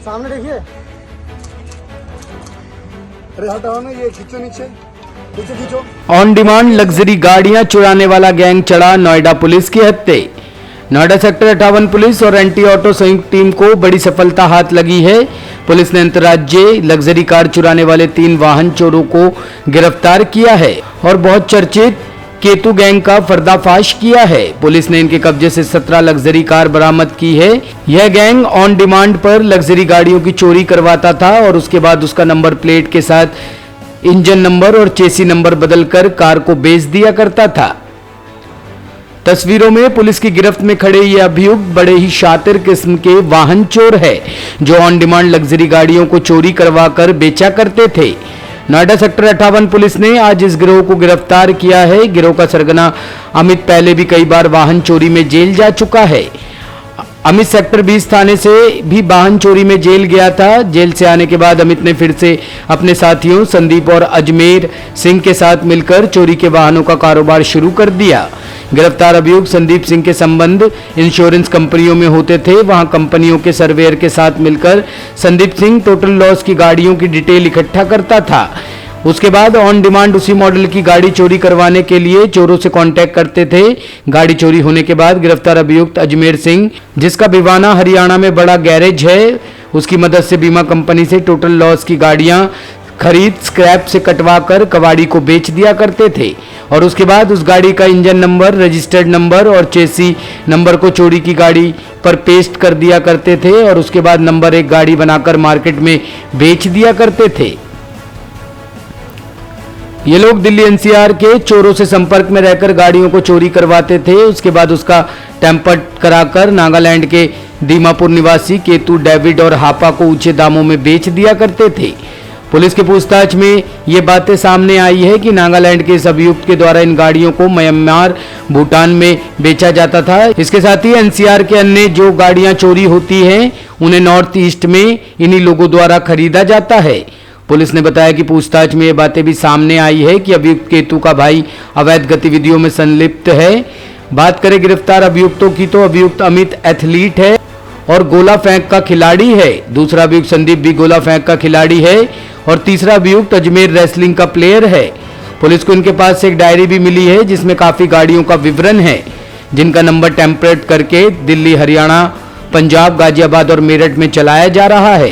सामने देखिए। अरे हटाओ ना, ये खींचो नीचे, नीचे खींचो। ऑन डिमांड लग्जरी गाड़ियां चुराने वाला गैंग चढ़ा नोएडा पुलिस के हत्थे। नोएडा सेक्टर 58 पुलिस और एंटी ऑटो संयुक्त टीम को बड़ी सफलता हाथ लगी है। पुलिस ने अंतर्राज्यीय लग्जरी कार चुराने वाले 3 वाहन चोरों को गिरफ्तार किया है और बहुत चर्चित केतु गैंग का पर्दाफाश किया है। पुलिस ने इनके कब्जे से 17 लग्जरी कार बरामद की है। यह गैंग ऑन डिमांड पर लग्जरी गाड़ियों की चोरी करवाता था और उसके बाद उसका नंबर प्लेट के साथ इंजन नंबर और चेसी नंबर बदलकर कार को बेच दिया करता था। तस्वीरों में पुलिस की गिरफ्त में खड़े ये अभियुक्त बड़े ही शातिर किस्म के वाहन चोर है जो ऑन डिमांड लग्जरी गाड़ियों को चोरी करवा कर बेचा करते थे। नोएडा सेक्टर 58 पुलिस ने आज इस गिरोह को गिरफ्तार किया है। गिरोह का सरगना अमित पहले भी कई बार वाहन चोरी में जेल जा चुका है। अमित सेक्टर 20 थाने से भी वाहन चोरी में जेल गया था। जेल से आने के बाद अमित ने फिर से अपने साथियों संदीप और अजमेर सिंह के साथ मिलकर चोरी के वाहनों का कारोबार शुरू कर दिया। गिरफ्तार अभियुक्त संदीप सिंह के संबंध इंश्योरेंस कंपनियों में होते थे। वहां कंपनियों के सर्वेयर के साथ मिलकर संदीप सिंह टोटल लॉस की गाड़ियों की डिटेल इकट्ठा करता था। उसके बाद ऑन डिमांड उसी मॉडल की गाड़ी चोरी करवाने के लिए चोरों से कांटेक्ट करते थे। गाड़ी चोरी होने के बाद गिरफ्तार अभियुक्त अजमेर सिंह, जिसका भिवाना हरियाणा में बड़ा गैरेज है, उसकी मदद से बीमा कंपनी से टोटल लॉस की गाड़ियां खरीद स्क्रैप से कटवा कर कबाड़ी को बेच दिया करते थे और उसके बाद उस गाड़ी का इंजन नंबर, रजिस्टर्ड नंबर और चेसी नंबर को चोरी की गाड़ी पर पेस्ट कर दिया करते थे और उसके बाद नंबर 1 गाड़ी बनाकर मार्केट में बेच दिया करते थे। ये लोग दिल्ली एनसीआर के चोरों से संपर्क में रहकर गाड़ियों को चोरी करवाते थे। उसके बाद उसका टेम्पर कराकर नागालैंड के दीमापुर निवासी केतु, डेविड और हापा को ऊंचे दामों में बेच दिया करते थे। पुलिस की पूछताछ में ये बातें सामने आई है कि नागालैंड के इस अभियुक्त के द्वारा इन गाड़ियों को म्यांमार, भूटान में बेचा जाता था। इसके साथ ही एनसीआर के अन्य जो गाड़ियां चोरी होती हैं उन्हें नॉर्थ ईस्ट में इन्हीं लोगों द्वारा खरीदा जाता है। पुलिस ने बताया कि पूछताछ में ये बातें भी सामने आई है कि अभियुक्त केतु का भाई अवैध गतिविधियों में संलिप्त है। बात करें गिरफ्तार अभियुक्तों की तो अभियुक्त अमित एथलीट है और गोला फेंक का खिलाड़ी है। दूसरा अभियुक्त संदीप भी गोला फेंक का खिलाड़ी है और तीसरा अभियुक्त अजमेर रेसलिंग का प्लेयर है। पुलिस को इनके पास से एक डायरी भी मिली है जिसमें काफी गाड़ियों का विवरण है जिनका नंबर टेम्परेट करके दिल्ली, हरियाणा, पंजाब, गाजियाबाद और मेरठ में चलाया जा रहा है।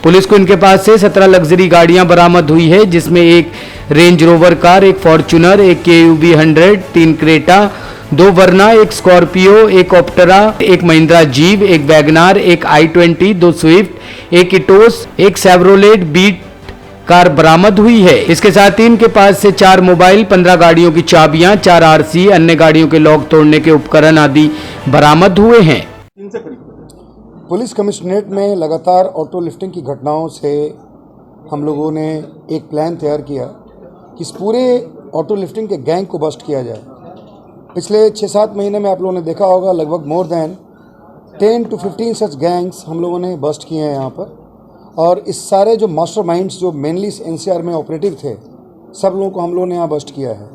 पुलिस को इनके पास से 17 लग्जरी गाड़ियां बरामद हुई है जिसमें एक रेंज रोवर कार, एक फॉर्च्यूनर, एक KUV 100, 3 क्रेटा, 2 वर्ना, एक स्कॉर्पियो, एक ऑप्टरा, एक महिंद्रा जीव, एक वैगनार, एक i20, 2 स्विफ्ट, एक इटोस, एक सेवरोलेट बीट कार बरामद हुई है। इसके साथ ही इनके पास से 4 मोबाइल, 15 गाड़ियों की चाबियां, 4 RC, अन्य गाड़ियों के लॉक तोड़ने के उपकरण आदि बरामद हुए हैं। पुलिस कमिश्नरेट में लगातार ऑटो लिफ्टिंग की घटनाओं से हम लोगों ने एक प्लान तैयार किया कि इस पूरे ऑटो लिफ्टिंग के गैंग को बस्ट किया जाए। पिछले 6-7 महीने में आप लोगों ने देखा होगा लगभग more than 10 to 15 such gangs हम लोगों ने बस्ट किए हैं यहाँ पर। और इस सारे जो मास्टरमाइंड्स जो मेनली NCR में ऑपरेटिव थे, सब लोगों को हम लोगों ने यहाँ बस्ट किया है।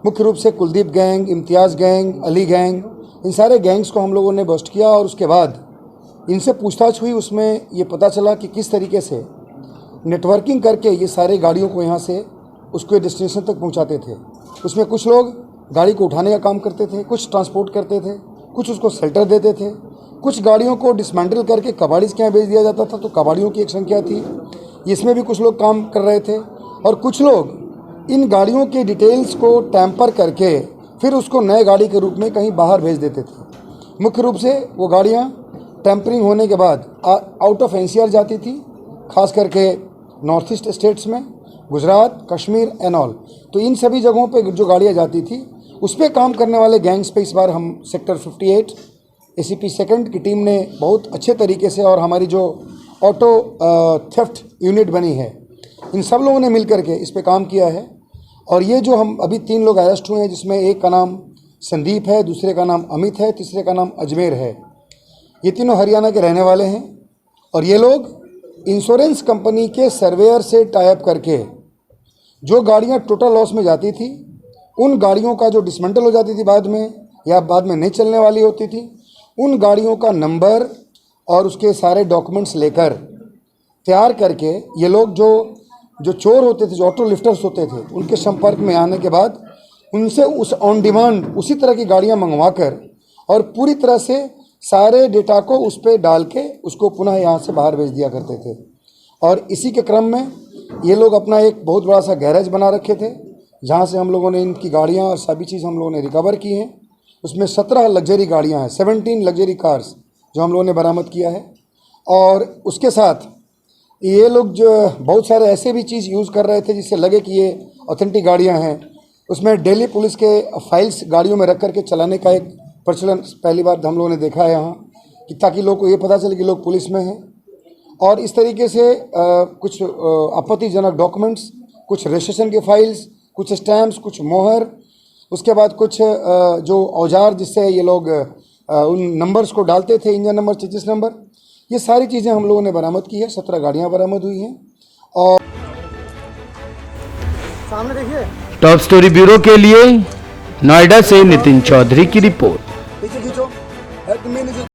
मुख्य रूप से कुलदीप गैंग, इम्तियाज़ गैंग, अली गैंग, इन सारे गैंग्स को हम लोगों ने बस्ट किया और उसके बाद इनसे पूछताछ हुई। उसमें ये पता चला कि किस तरीके से नेटवर्किंग करके ये सारे गाड़ियों को यहाँ से उसके डेस्टिनेशन तक पहुँचाते थे। उसमें कुछ लोग गाड़ी को उठाने का काम करते थे, कुछ ट्रांसपोर्ट करते थे, कुछ उसको शेल्टर देते थे, कुछ गाड़ियों को डिसमेंटल करके कबाड़ीज के यहाँ बेच दिया जाता था, तो कबाड़ियों की एक संख्या थी, इसमें भी कुछ लोग काम कर रहे थे। और कुछ लोग इन गाड़ियों के डिटेल्स को टैम्पर करके फिर उसको नए गाड़ी के रूप में कहीं बाहर भेज देते थे। मुख्य रूप से वो गाड़ियाँ टैम्परिंग होने के बाद आउट ऑफ NCR जाती थी, खास करके नॉर्थ ईस्ट स्टेट्स में, गुजरात, कश्मीर एंड ऑल। तो इन सभी जगहों पे जो गाड़ियाँ जाती थी उस पर काम करने वाले गैंग्स पे इस बार हम सेक्टर 58 ACP 2nd की टीम ने बहुत अच्छे तरीके से, और हमारी जो ऑटो थेफ्ट यूनिट बनी है, इन सब लोगों ने मिल करके इस पे काम किया है। और ये जो हम अभी 3 लोग अरेस्ट हुए हैं, जिसमें एक का नाम संदीप है, दूसरे का नाम अमित है, तीसरे का नाम अजमेर है। ये तीनों हरियाणा के रहने वाले हैं और ये लोग इंश्योरेंस कंपनी के सर्वेयर से टाई अप करके जो गाड़ियां टोटल लॉस में जाती थी, उन गाड़ियों का जो डिसमेंटल हो जाती थी बाद में या बाद में नहीं चलने वाली होती थी, उन गाड़ियों का नंबर और उसके सारे डॉक्यूमेंट्स लेकर तैयार करके ये लोग जो चोर होते थे, जो ऑटो लिफ्टर्स होते थे, उनके संपर्क में आने के बाद उनसे उस ऑन डिमांड उसी तरह की गाड़ियां मंगवाकर और पूरी तरह से सारे डेटा को उस पर डाल के उसको पुनः यहाँ से बाहर भेज दिया करते थे। और इसी के क्रम में ये लोग अपना एक बहुत बड़ा सा गैरेज बना रखे थे, जहाँ से हम लोगों ने इनकी गाड़ियाँ और सभी चीज़ हम लोगों ने रिकवर की हैं। उसमें 17 लग्जरी गाड़ियाँ हैं, 17 लग्जरी कार्स जो हम लोगों ने बरामद किया है। और उसके साथ ये लोग जो बहुत सारे ऐसे भी चीज़ यूज़ कर रहे थे जिससे लगे कि ये ऑथेंटिक गाड़ियाँ हैं। उसमें दिल्ली पुलिस के फाइल्स गाड़ियों में रख करके चलाने का एक प्रचलन पहली बार हम लोगों ने देखा है यहाँ, कि ताकि लोग को ये पता चले कि लोग पुलिस में हैं। और इस तरीके से कुछ आपत्तिजनक डॉक्यूमेंट्स, कुछ रजिस्ट्रेशन के फाइल्स, कुछ स्टैम्प्स, कुछ मोहर, उसके बाद कुछ जो औजार जिससे ये लोग उन नंबर्स को डालते थे, इंजन नंबर, चेसिस नंबर, ये सारी चीज़ें हम लोगों ने बरामद की है। 17 गाड़ियाँ बरामद हुई हैं। और सामने देखिए, टॉप स्टोरी ब्यूरो के लिए नोएडा से नितिन चौधरी की रिपोर्ट। पीछे खींचो।